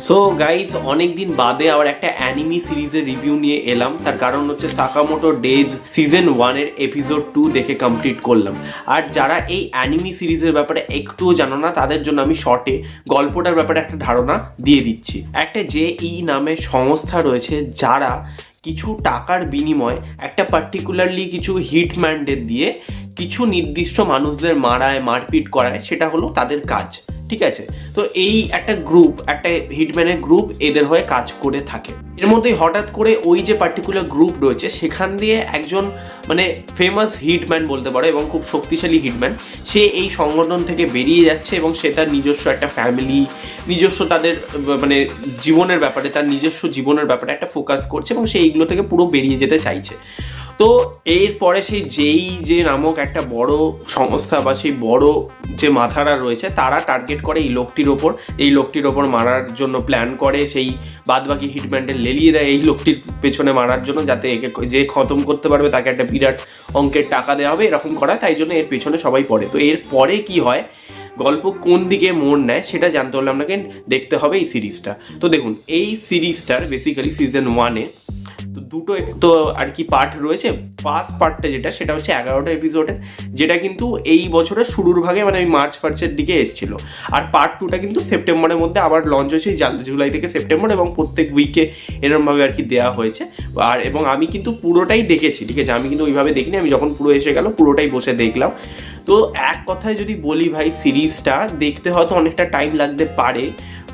So guys অনেকদিন বাদে আবার একটা অ্যানিমি সিরিজের রিভিউ নিয়ে এলাম। তার কারণ হচ্ছে সাকামোটো ডেজ সিজন 1-এর এপিসোড 2 দেখে কমপ্লিট করলাম। আর যারা এই অ্যানিমি সিরিজের ব্যাপারে একটুও জানো না তাদের জন্য আমি শর্টে গল্পটার ব্যাপারে একটা ধারণা দিয়ে দিচ্ছি। একটা JEE নামে সংস্থা রয়েছে যারা কিছু টাকার বিনিময়ে একটা পার্টিকুলারলি কিছু হিটম্যানদের দিয়ে কিছু নির্দিষ্ট মানুষদের মারপিট করায়, সেটা হলো তাদের কাজ। ঠিক আছে, তো এই একটা গ্রুপ, একটা হিটম্যানের গ্রুপ এদের হয়ে কাজ করে থাকে। এর মধ্যেই হঠাৎ করে ওই যে পার্টিকুলার গ্রুপ রয়েছে সেখান দিয়ে একজন মানে ফেমাস হিটম্যান বলতে পারো এবং খুব শক্তিশালী হিটম্যান, সে এই সংগঠন থেকে বেরিয়ে যাচ্ছে এবং সে তার নিজস্ব একটা ফ্যামিলি, নিজস্ব তাদের মানে জীবনের ব্যাপারে, তার নিজস্ব জীবনের ব্যাপারে একটা ফোকাস করছে এবং সে এইগুলো থেকে পুরো বেরিয়ে যেতে চাইছে। তো এরপরে সেই যে নামক একটা বড় সংস্থা বা সেই বড় যে মাথারা রয়েছে তারা টার্গেট করে এই লোকটির ওপর মারার জন্য প্ল্যান করে, সেই বাদবাকি হিটম্যানদের লেলিয়ে দেয় এই লোকটির পেছনে মারার জন্য, যাতে একে যে খতম করতে পারবে তাকে একটা বিরাট অঙ্কের টাকা দেওয়া হবে, এরকম করা। তাই জন্য এর পেছনে সবাই পড়ে। তো এরপরে কি হয়, গল্প কোন দিকে মোড় নেয় সেটা জানতে হলে আপনাকে দেখতে হবে এই সিরিজটা। তো দেখুন, এই সিরিজটার বেসিক্যালি সিজন 1-এ তো দুটো তো আর কি পার্ট রয়েছে। ফার্স্ট পার্টটা সেটা হচ্ছে 11টা এপিসোডের, যেটা কিন্তু এই বছরের শুরুর ভাগে মানে ওই মার্চের দিকে এসেছিল। আর পার্ট 2টা কিন্তু সেপ্টেম্বরের মধ্যে আবার লঞ্চ হয়েছে, জুলাই থেকে সেপ্টেম্বর, এবং প্রত্যেক উইকে এরকমভাবে আর কি দেওয়া হয়েছে। আর এবং আমি কিন্তু পুরোটাই দেখেছি, ঠিক আছে, আমি কিন্তু ওইভাবে দেখিনি, আমি যখন পুরো এসে গেল পুরোটাই বসে দেখলাম। তো এক কথায় যদি বলি ভাই, সিরিজটা দেখতে হয়তো অনেকটা টাইম লাগতে পারে,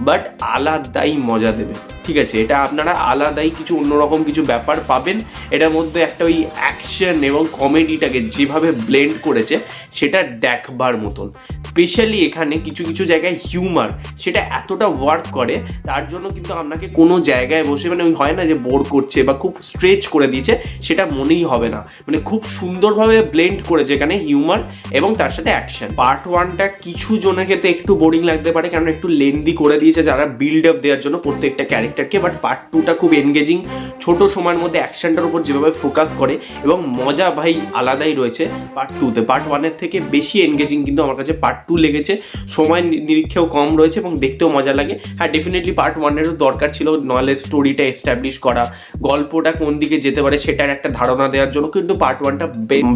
বাট আলাদাই মজা দেবে। ঠিক আছে, এটা আপনারা আলাদাই কিছু অন্যরকম কিছু ব্যাপার পাবেন। এটার মধ্যে একটা ওই অ্যাকশন এবং কমেডিটাকে যেভাবে ব্লেন্ড করেছে সেটা দেখবার মতন। স্পেশালি এখানে কিছু কিছু জায়গায় হিউমার সেটা এতটা ওয়ার্ক করে, তার জন্য কিন্তু আপনাকে কোনো জায়গায় বসে মানে ওই হয় না যে বোর করছে বা খুব স্ট্রেচ করে দিয়েছে, সেটা মনেই হবে না। মানে খুব সুন্দরভাবে ব্লেন্ড করেছে এখানে হিউমার এবং তার সাথে অ্যাকশন। পার্ট 1টা কিছু জনের ক্ষেত্রে একটু বোরিং লাগতে পারে, কারণ একটু লেন্দি করে দিয়েছে যারা বিল্ড আপ দেওয়ার জন্য প্রত্যেকটা ক্যারেক্টারকে। বাট পার্ট 2টা খুব এনগেজিং, ছোট সময়ের মধ্যে অ্যাকশনটার উপর যেভাবে ফোকাস করে এবং মজা ভাই আলাদাই রয়েছে পার্ট 2-তে। পার্ট 1-এর থেকে বেশি এনগেজিং কিন্তু আমার কাছে পার্ট 2 লেগেছে। সময় নিরীক্ষেও কম রয়েছে এবং দেখতেও মজা লাগে। হ্যাঁ, ডেফিনেটলি পার্ট 1-এরও দরকার ছিল নলেজ স্টোরিটা এস্টাবলিশ করা, গল্পটা কোন দিকে যেতে পারে সেটার একটা ধারণা দেওয়ার জন্য, কিন্তু পার্ট 1টা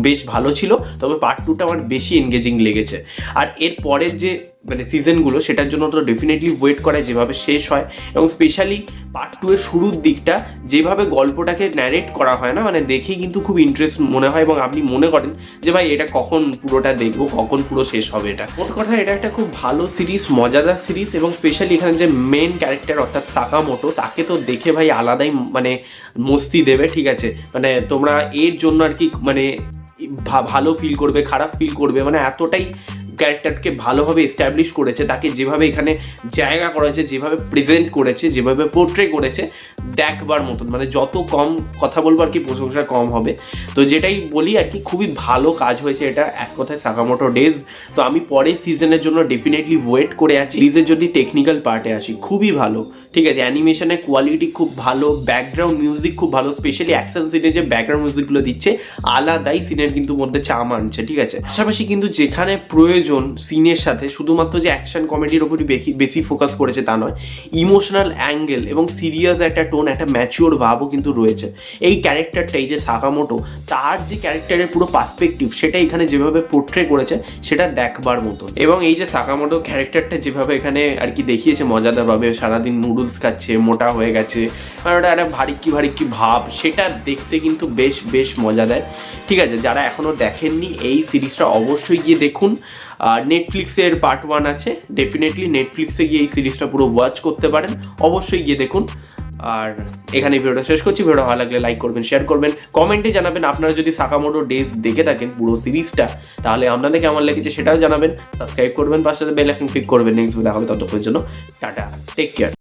বেশ ভালো ছিল। তবে পার্ট 2টা আমার বেশি এনগেজিং লেগেছে। আর এর পরের যে মানে সিজনগুলো সেটার জন্য তো ডেফিনেটলি ওয়েট করায় যেভাবে শেষ হয়, এবং স্পেশালি পার্ট 2-এর শুরুর দিকটা যেভাবে গল্পটাকে ন্যারেট করা হয় না, মানে দেখেই কিন্তু খুব ইন্টারেস্ট মনে হয় এবং আপনি মনে করেন যে ভাই এটা কখন পুরোটা দেখবো, কখন পুরো শেষ হবে। এটা মোট কথা এটা একটা খুব ভালো সিরিজ, মজাদার সিরিজ। এবং স্পেশালি এখানে যে মেন ক্যারেক্টার অর্থাৎ সাকামোটো, তাকে তো দেখে ভাই আলাদাই মানে মস্তি দেবে। ঠিক আছে, মানে তোমরা এর জন্য আর কি মানে ভালো ফিল করবে, খারাপ ফিল করবে, মানে এতটাই ক্যারেক্টারকে ভালোভাবে এস্টাবলিশ করেছে, তাকে যেভাবে এখানে জায়গা করেছে, যেভাবে প্রেজেন্ট করেছে, যেভাবে পোর্ট্রে করেছে, দেখবার মতন। মানে যত কম কথা বলবো আর কি প্রশংসা কম হবে। তো যেটাই বলি আর কি, খুবই ভালো কাজ হয়েছে এটা, এক কথায় সাকামোটো ডেজ। তো আমি পরের সিজনের জন্য ডেফিনেটলি ওয়েট করে আছি। সিরিজের যদি টেকনিক্যাল পার্টে আসি, খুবই ভালো। ঠিক আছে, অ্যানিমেশনের কোয়ালিটি খুব ভালো, ব্যাকগ্রাউন্ড মিউজিক খুব ভালো, স্পেশালি অ্যাকশন সিনে যে ব্যাকগ্রাউন্ড মিউজিকগুলো দিচ্ছে আলাদাই সিনের কিন্তু মধ্যে চাম আনছে। ঠিক আছে, পাশাপাশি কিন্তু যেখানে প্রয়োজন সিনের সাথে শুধুমাত্র যে অ্যাকশন কমেডির ওপরই বেশি ফোকাস করেছে তা নয়, ইমোশনাল অ্যাঙ্গেল এবং সিরিয়াস একটা টোন, একটা ম্যাচিওর ভাবও কিন্তু রয়েছে। এই ক্যারেক্টারটাই যে সাকামোটো, তার যে ক্যারেক্টারের পুরো পার্সপেক্টিভ সেটা এখানে যেভাবে পোর্ট্রে করেছে সেটা দেখবার মতো। এবং এই যে সাকামোটো ক্যারেক্টারটা যেভাবে এখানে আর কি দেখিয়েছে মজাদারভাবে, সারাদিন নুডলস খাচ্ছে, মোটা হয়ে গেছে, মানে ওটা একটা ভারিক্কি ভাব, সেটা দেখতে কিন্তু বেশ মজা দেয়। ঠিক আছে, যারা এখনও দেখেননি এই সিরিজটা অবশ্যই গিয়ে দেখুন। নেটফ্লিক্সের পার্ট 1 আছে, ডেফিনেটলি নেটফ্লিক্সে গিয়ে এই সিরিজটা পুরো ওয়াচ করতে পারেন, অবশ্যই গিয়ে দেখুন। আর এখানে ভিডিওটা শেষ করছি। ভিডিও ভালো লাগলে লাইক করবেন, শেয়ার করবেন, কমেন্টে জানাবেন আপনারা যদি সাকামোটো ডেজ দেখে থাকেন পুরো সিরিজটা, তাহলে আপনাদের কেমন লেগেছে সেটাও জানাবেন। সাবস্ক্রাইব করবেন, পাশে বেল আইকন ক্লিক করবেন। নেক্সট ভিডিও হবে, ততক্ষণের জন্য টাটা, টেক কেয়ার।